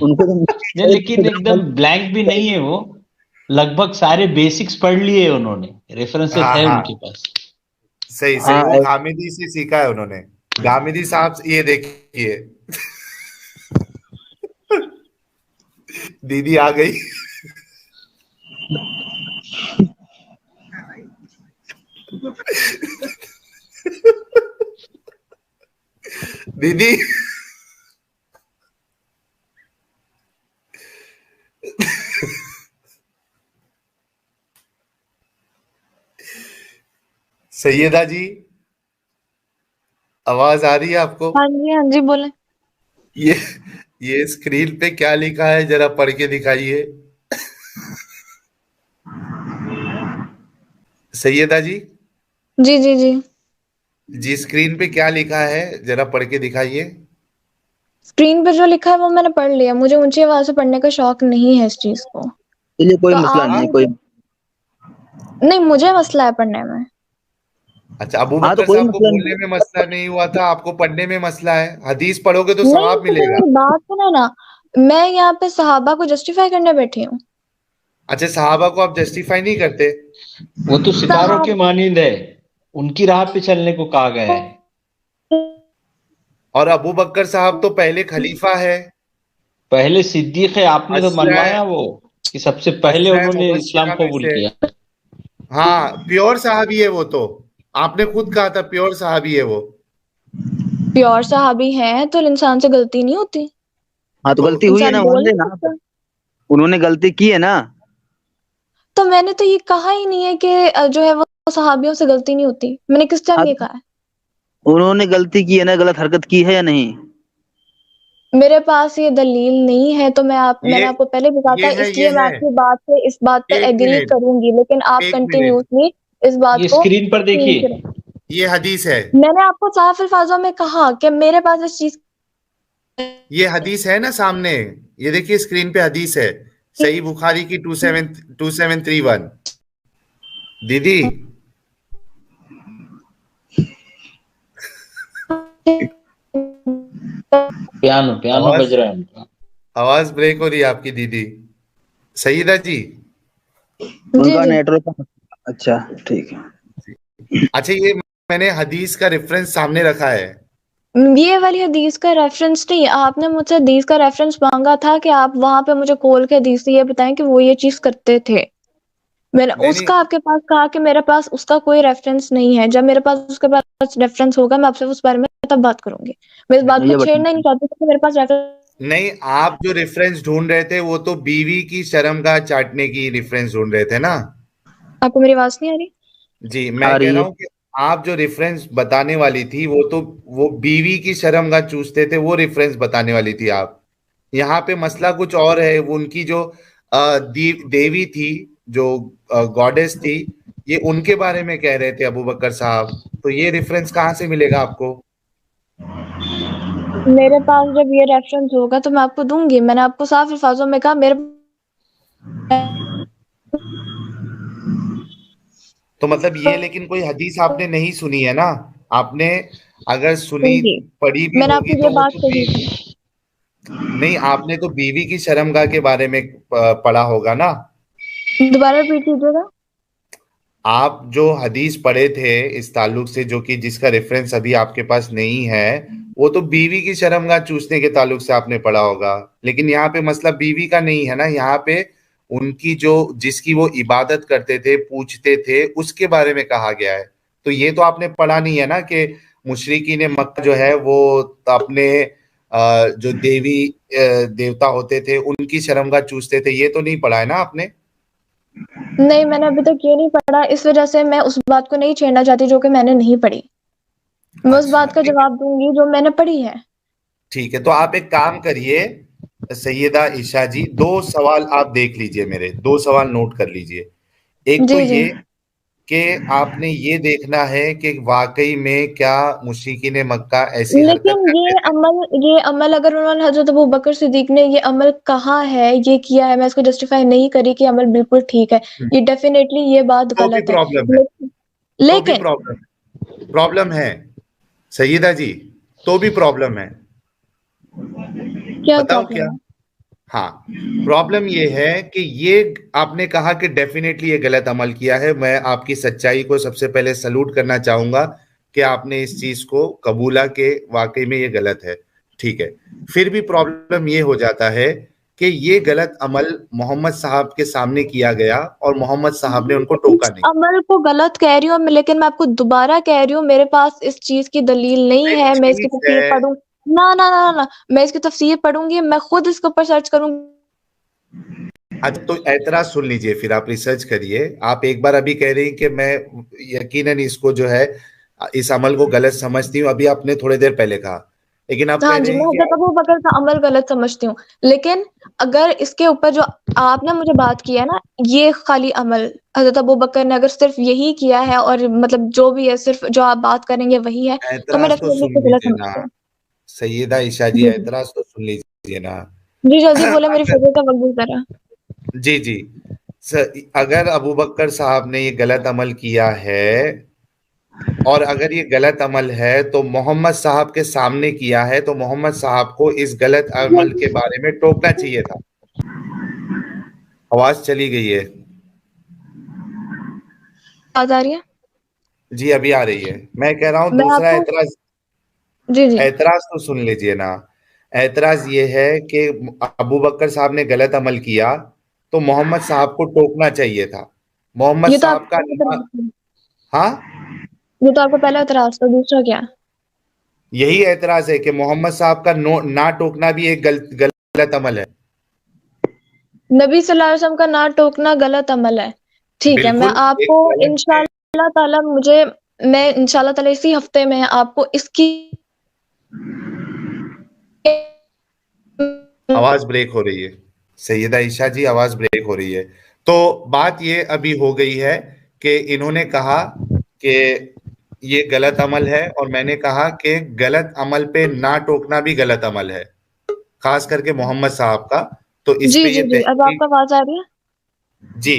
उनको तो नहीं, लेकिन एकदम ब्लैंक भी नहीं है वो। लगभग सारे बेसिक्स पढ़ लिए उन्होंने, रेफरेंसेस हाँ, है हाँ, उनके पास। सही, सही, वो हाँ, गामिदी से सीखा है उन्होंने। गामिदी साहब, ये देखिए, दीदी आ गई। दीदी। सैयदा जी, आवाज आ रही है आपको? हाँ जी बोले। ये ये स्क्रीन पे क्या लिखा है, जरा पढ़ के दिखाइए सैयदा जी। जी। जी, स्क्रीन पे क्या लिखा है, जरा पढ़ के दिखाइए। स्क्रीन पे जो लिखा है वो मैंने पढ़ लिया, मुझे ऊंची आवाज से पढ़ने का शौक नहीं है इस चीज को। चलिए, कोई तो मसला आप नहीं है, मुझे, कोई। नहीं मुझे मसला है पढ़ने में। अच्छा, अबू हाँ, तो बकर कोई साहब को मसला बोलने नहीं में मसला नहीं हुआ था, आपको पढ़ने में मसला है। हदीस पढ़ोगे तो नहीं सवाब तो मिलेगा। मेरी बात सुनो ना, मैं यहाँ पे सहाबा को जस्टिफाई करने बैठी हूँ। अच्छा, सहाबा को आप जस्टिफाई नहीं करते? वो तो सितारों के सहाबा मानिंद है, उनकी राह पे चलने को कहा गया है। और अबू बकर साहब तो पहले खलीफा है, पहले सिद्दीक है, आपने तो असरा मनवाया वो कि सबसे पहले असरा उन्होंने इस्लाम मुबश्शिरा में कबूल से। किया। हाँ, प्योर साहबी है वो तो, आपने खुद कहा था प्योर साहबी है वो। प्योर सहाबी हैं तो इंसान से गलती नहीं होती, हाँ, तो तो गलती हुई है इंसान ना, मान बोल लेना नहीं आप। सकता। उन्होंने गलती की है ना। तो मैंने तो ये कहा ही नहीं है कि जो है वो सहाबियों से गलती नहीं होती, मैंने किस टाइम हाँ, ये तो कहा है? उन्होंने गलती की है ना, गलत हरकत की है या नहीं। मेरे पास ये दलील नहीं है, तो ये मैंने आपको पहले भी कहा था, ये इसलिए मैं है। आपकी बात से इस बात पे एक एग्री मिनट, करूंगी, लेकिन आप एक मिनट, कंटिन्यूसली इस बात ये को स्क्रीन पर छीनते देखिए। रहे। ये हदीस है। मैंने आपको साफ अल्फाजों में कहा कि मेरे पास इस चीज ये हदीस है ना सामने, ये देखिए स्क्रीन पे हदीस है, सही बुखारी की 2731। दीदी पियानो पियानो आवाज बज रहा है उनका। आवाज ब्रेक हो रही है आपकी दीदी। सईदा जी, जी उनका जी। नेटवर्क। अच्छा, ठीक है। अच्छा ये मैंने हदीस का रेफरेंस सामने रखा है। ये वाली हदीस का रेफरेंस नहीं, आपने मुझसे हदीस का रेफरेंस मांगा था कि आप वहां पे मुझे खोल के हदीस से ये बताएं कि वो ये चीज करते थे। मैंने नहीं नहीं, उसका आपके पास कहा कि मेरे पास उसका कोई रेफरेंस नहीं है। जब मेरे पास उसके पास रेफरेंस होगा मैं आपसे उस बारे में तब बात करूंगी। मैं इस बात को ये छेड़ना ही नहीं बताइए। चाहती कि मेरे पास रेफरेंस। नहीं आप जो रेफरेंस ढूंढ रहे थे वो तो बीवी की शर्मगाह चाटने की रेफरेंस ढूंढ रहे थे ना। आपको मेरी आवाज नहीं आ रही? जी आ मैं कह रही रहा है। हूँ कि आप जो रेफरेंस बताने वाली थी वो तो, वो बीवी की शर्मगाह चूसते थे वो रेफरेंस बताने वाली थी आप। यहाँ पे मसला कुछ और है। वो उनकी जो देवी थी, जो गॉडेस थी, ये उनके बारे में कह रहे थे अबू बकर साहब। तो ये रेफरेंस कहाँ से मिलेगा आपको? मेरे पास जब ये रेफरेंस होगा तो मैं आपको दूंगी। मैंने आपको साफ अल्फाजों में कहा मेरे। तो मतलब ये, लेकिन कोई हदीस आपने नहीं सुनी है ना आपने? अगर सुनी जी, पढ़ी भी मैंने होगी आपको तो ये वो बात तो कही थी। नहीं, आपने तो बीवी की शर्मगाह के बारे में पढ़ा होगा ना। दोबारा रिपीट कीजिएगा। आप जो हदीस पढ़े थे इस ताल्लुक से, जो कि जिसका रेफरेंस अभी आपके पास नहीं है, वो तो बीवी की शर्मगाह चूसने के ताल्लुक से आपने पढ़ा होगा। लेकिन यहाँ पे मसला बीवी का नहीं है ना, यहाँ पे उनकी जो, जिसकी वो इबादत करते थे, पूछते थे, उसके बारे में कहा गया है। तो ये तो आपने पढ़ा नहीं है ना कि मुशरिकीन मक्का जो है वो अपने जो देवता होते थे उनकी शर्मगाह चूसते थे, ये तो नहीं पढ़ा है ना आपने? नहीं, मैंने अभी तक ये नहीं पढ़ा, इस वजह से मैं उस बात को नहीं छेड़ना चाहती जो कि मैंने नहीं पढ़ी। मैं उस अच्छा बात का ठीक है। जवाब दूंगी जो मैंने पढ़ी है। ठीक है, तो आप एक काम करिए सैयदा ईशा जी, दो सवाल आप देख लीजिए, मेरे दो सवाल नोट कर लीजिए। एक तो जी जी। ये कि आपने ये देखना है कि वाकई में क्या मुशरिकीन मक्का ऐसी हरकत लेकिन करते थे। ये अमल अगर उन्होंने हजरत अबू बकर सिद्दीक ने ये अमल कहा है, ये किया है, मैं इसको जस्टिफाई नहीं करी कि अमल बिल्कुल ठीक है। ये डेफिनेटली ये बात तो भी गलत है। प्रॉब्लम है, लेकिन, तो भी लेकिन प्रॉब्लम है सैयदा जी, तो भी प्रॉब्लम है। क्या बताओ क्या? प्रॉब्लम है? हाँ, प्रॉब्लम ये है कि ये आपने कहा कि डेफिनेटली ये गलत अमल किया है। मैं आपकी सच्चाई को सबसे पहले सलूट करना चाहूंगा कि आपने इस चीज को कबूला कि वाकई में ये गलत है। ठीक है, फिर भी प्रॉब्लम ये हो जाता है कि ये गलत अमल मोहम्मद साहब के सामने किया गया और मोहम्मद साहब ने उनको टोका इस नहीं। अमल को गलत कह रही हूँ, लेकिन मैं आपको दोबारा कह रही हूँ मेरे पास इस चीज की दलील नहीं नहीं है। मैं इसकी ठीक तफसीर है। पढ़ूं। ना ना ना ना, मैं इसकी तफसीर पढ़ूंगी, मैं खुद इसके ऊपर सर्च करूंगी। अच्छा तो एतराज सुन लीजिए, फिर आप रिसर्च करिए। आप एक बार अभी कह रही हैं कि मैं यकीनन इसको जो है, इस अमल को गलत समझती हूँ, अभी आपने थोड़ी देर पहले कहा। लेकिन आप हाँ कह जी, रहे मैं हैं कि हजरत अबू बकर का अमल गलत समझती हूँ। लेकिन अगर इसके ऊपर जो आपने मुझे बात की है ना, ये खाली अमल हजरत अबू बकर ने अगर सिर्फ यही किया है और मतलब जो भी है सिर्फ जो आप बात करेंगे वही है, तो मैं एतराज तो डेफिनेटली सुन इसको गलत लीजिए ना समझती हूँ। सैयदा ईशा जी, जी जी। एतराज तो सुन लीजिए ना। जी जल्दी बोले, मेरी अगर, फजर का वक्त गुजरा। जी जी, अगर अबू बकर साहब ने ये गलत अमल किया है, और अगर ये गलत अमल है तो मोहम्मद साहब के सामने किया है, तो मोहम्मद साहब को इस गलत अमल के बारे में टोकना चाहिए था। आवाज चली गई है। आवाज आ रही है? जी अभी आ रही है। मैं कह रहा हूं मैं दूसरा आपको। एतराज, जी जी। एतराज तो सुन लीजिए ना। एतराज ये है कि अबू बकर साहब ने गलत अमल किया तो मोहम्मद साहब को टोकना चाहिए था। मोहम्मद ये तो साहब का आपको पहला एतराज था। हाँ, ये तो आपका पहला एतराज था, दूसरा क्या? यही एतराज है कि मोहम्मद साहब का नो ना टोकना भी एक गलत अमल है। नबी सल्लल्लाहु अलैहि वसल्लम का ना टोकना गलत अमल है। ठीक है, मैं बिल्कुल एक आपको गलत है। इंशाल्लाह ताला मुझे मैं इंशाल्लाह ताला इसी हफ्ते में आपको इसकी आवाज ब्रेक हो रही है सैयदा ईशा जी, आवाज ब्रेक हो रही है। तो बात ये अभी हो गई है कि इन्होंने कहा कि ये गलत अमल है, और मैंने कहा कि गलत अमल पे ना टोकना भी गलत अमल है। खास करके मोहम्मद साहब का। तो इस जी पे जी ये जी, अब आपका तहकीक। आवाज आ रही है? जी,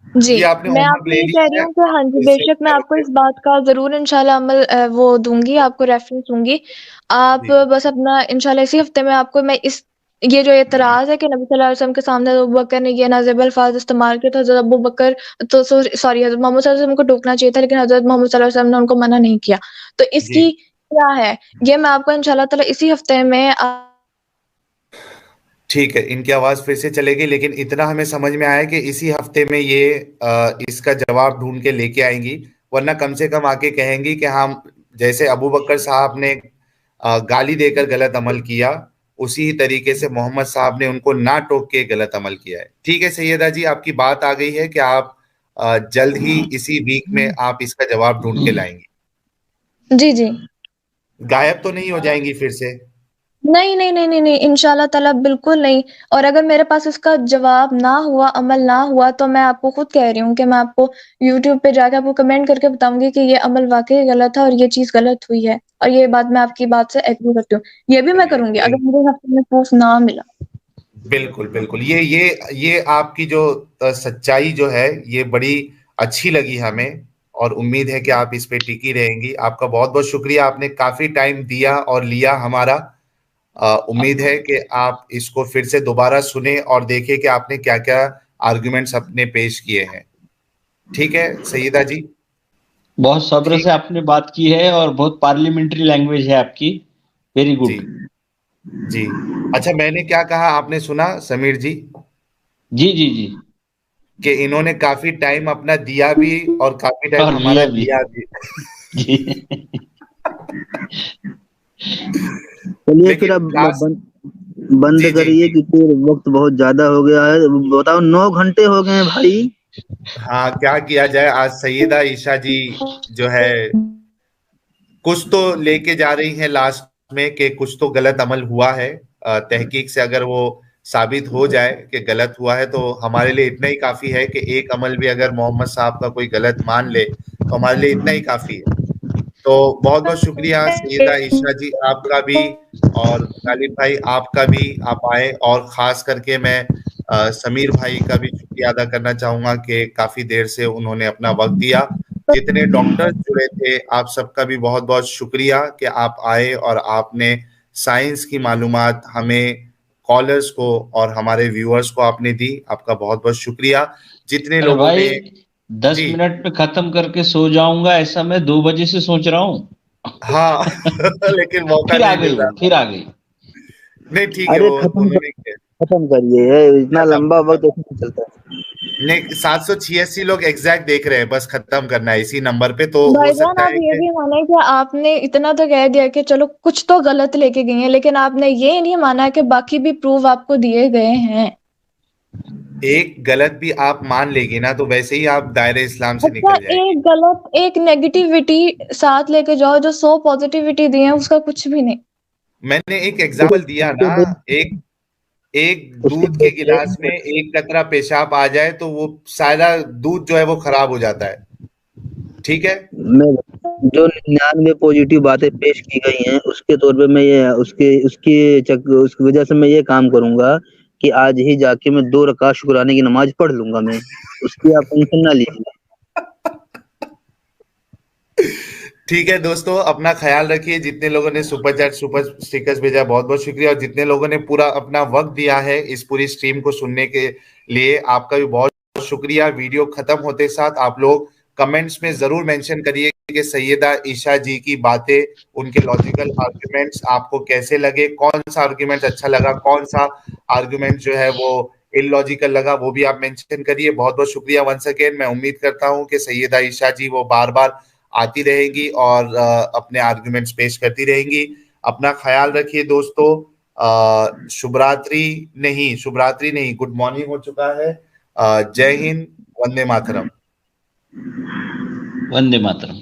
जी, जी आपने मैं होमवर्क आपको ले ये कह लिया रही है, हूँ कि हाँ जी, आप इसे बेशक मैं आपको करेंगे। इस बात का ज़रूर इंशाल्लाह अमल वो दूँगी, आपको रेफ़रेंस दूँगी। आप जी बस अपना इंशाल्लाह इसी हफ़्ते में आपको मैं इस ये जो एतराज़ है कि नबी सल्लल्लाहु अलैहि वसल्लम के सामने अबू बकर ने ये नाज़ेब अल्फ़ाज़ इस्तेमाल किए, तो हज़रत अबू बकर तो सॉरी हज़रत मोहम्मद सल्लल्लाहु अलैहि वसल्लम को टोकना चाहिए था, लेकिन हज़रत मोहम्मद सल्लल्लाहु अलैहि वसल्लम ने उनको मना नहीं किया। तो जी इसकी क्या है, ये मैं आपको इंशाल्लाह ताला इसी हफ़्ते में ठीक है, इनकी आवाज फिर से चलेगी, लेकिन इतना हमें समझ में आया कि इसी हफ्ते में ये इसका जवाब ढूंढ के लेके आएंगी। वरना कम से कम आके कहेंगी कि हम, जैसे अबू बकर साहब ने गाली देकर गलत अमल किया, उसी तरीके से मोहम्मद साहब ने उनको ना टोक के गलत अमल किया है। ठीक है सैयदा जी, आपकी बात आ गई है कि आप जल्द ही इसी वीक में आप इसका जवाब ढूंढ के लाएंगी। जी, जी। गायब तो नहीं हो जाएंगी फिर से? नहीं, नहीं, नहीं, नहीं, नहीं, इंशाल्लाह ताला बिल्कुल नहीं। और अगर मेरे पास उसका जवाब ना हुआ, अमल ना हुआ, तो मैं आपको खुद कह रही हूँ कि मैं आपको यूट्यूब पे जाके आपको कमेंट करके बताऊँगी कि ये अमल वाक़ई गलत है और ये चीज़ गलत हुई है। और ये बात मैं आपकी बात से एग्री करती हूँ। ये भी मैं चलिए, करूँगी अगर मुझे हफ़्ते में प्रूफ ना मिला। बिल्कुल बिल्कुल, ये आपकी जो सच्चाई जो है, ये बड़ी अच्छी लगी हमें, और उम्मीद है कि आप इस पे टिकी रहेंगी। आपका बहुत बहुत शुक्रिया, आपने काफी टाइम दिया और लिया हमारा। उम्मीद है कि आप इसको फिर से दोबारा सुने और देखें कि आपने क्या क्या आर्गुमेंट्स अपने पेश किए हैं। ठीक है सईदा जी? बहुत सब्र ठीक। से आपने बात की है और बहुत पार्लियामेंट्री लैंग्वेज है आपकी। वेरी जी गुड। जी। अच्छा, मैंने क्या कहा आपने सुना समीर जी? जी जी जी। कि इन्होंने काफी टाइम अपना दिया भी और काफी टाइम और हमारा लिया भी। लिया भी। जी। चलिए फिर लेकिन अब क्लास। बंद जी जी करिए, जी। क्योंकि वक्त बहुत ज्यादा हो गया है। बताओ, 9 घंटे हो गए हैं भाई। हाँ, क्या किया जाए, आज सैयदा ईशा जी जो है कुछ तो लेके जा रही हैं लास्ट में कि कुछ तो गलत अमल हुआ है। तहकीक से अगर वो साबित हो जाए कि गलत हुआ है, तो हमारे लिए इतना ही काफी है कि एक अमल भी अगर मोहम्मद साहब का कोई गलत मान ले, तो हमारे लिए इतना ही काफी है। तो बहुत बहुत शुक्रिया सैयदा ईशा जी आपका भी, और गालिब भाई आपका भी, आप आए। और खास करके मैं समीर भाई का भी शुक्रिया अदा करना चाहूंगा कि काफी देर से उन्होंने अपना वक्त दिया। जितने डॉक्टर्स जुड़े थे, आप सबका भी बहुत बहुत शुक्रिया कि आप आए और आपने साइंस की मालूमात हमें, कॉलर्स को और हमारे व्यूअर्स को आपने दी। आपका बहुत बहुत शुक्रिया। जितने अरे लोगों भाई, ने। 10 मिनट में खत्म करके सो जाऊंगा ऐसा मैं 2 बजे से सोच रहा हूँ। हाँ लेकिन मौका फिर आ नहीं गई मिल वो, रहा। फिर आ गई। नहीं ठीक है, अरे वो उन्होंने खत्म करिए, ये इतना खत्म लंबा वक्त खत्म। ऐसे नहीं चलता है। नहीं, 786 लोग एग्जैक्ट देख रहे हैं, बस खत्म करना है इसी नंबर पे, तो हो भाईजान, सकता आप है ये कि। भी माने कि आपने इतना तो कह दिया कि चलो कुछ तो गलत लेके गई हैं, लेकिन आपने ये नहीं माना कि बाकी भी प्रूफ आपको दिए गए हैं। एक गलत भी आप मान लेगी ना, तो वैसे ही आप दायरे इस्लाम से अच्छा, निकल जाएगी। एक गलत एक नेगेटिविटी साथ लेके जाओ, जो 100 पॉजिटिविटी दी है उसका कुछ भी नहीं। मैंने एक देखो, एग्जाम्पल दिया ना। एक एक उसके दूध के गिलास में देखिए, एक कतरा पेशाब आ जाए, तो वो सारा दूध जो है वो खराब हो जाता है। ठीक है। मैं जो 99 पॉजिटिव बातें पेश की गई हैं, उसके तौर पे मैं ये उसकी वजह से मैं ये काम करूंगा कि आज ही जाके मैं 2 रकात शुक्राने की नमाज पढ़ लूंगा मैं। उसकी आप टेंशन ना लीजिए। ठीक है दोस्तों, अपना ख्याल रखिए। जितने लोगों ने सुपर चैट, सुपर स्टिकर्स भेजा, बहुत बहुत शुक्रिया। और जितने लोगों ने पूरा अपना वक्त दिया है इस पूरी स्ट्रीम को सुनने के लिए, आपका भी बहुत बहुत शुक्रिया। वीडियो खत्म होते साथ आप लोग कमेंट्स में जरूर मेंशन करिए कि सैयदा ईशा जी की बातें, उनके लॉजिकल आर्ग्यूमेंट्स आपको कैसे लगे, कौन सा आर्ग्यूमेंट अच्छा लगा, कौन सा आर्ग्यूमेंट जो है वो इलॉजिकल लगा, वो भी आप मेंशन करिए। बहुत बहुत शुक्रिया वंस अगेन। मैं उम्मीद करता हूँ कि सैयदा ईशा जी वो बार बार आती रहेंगी और अपने आर्गुमेंट्स पेश करती रहेंगी। अपना ख्याल रखिए दोस्तों। शुभ रात्रि नहीं, गुड मॉर्निंग हो चुका है। जय हिंद, वंदे मातरम। वंदे मातरम।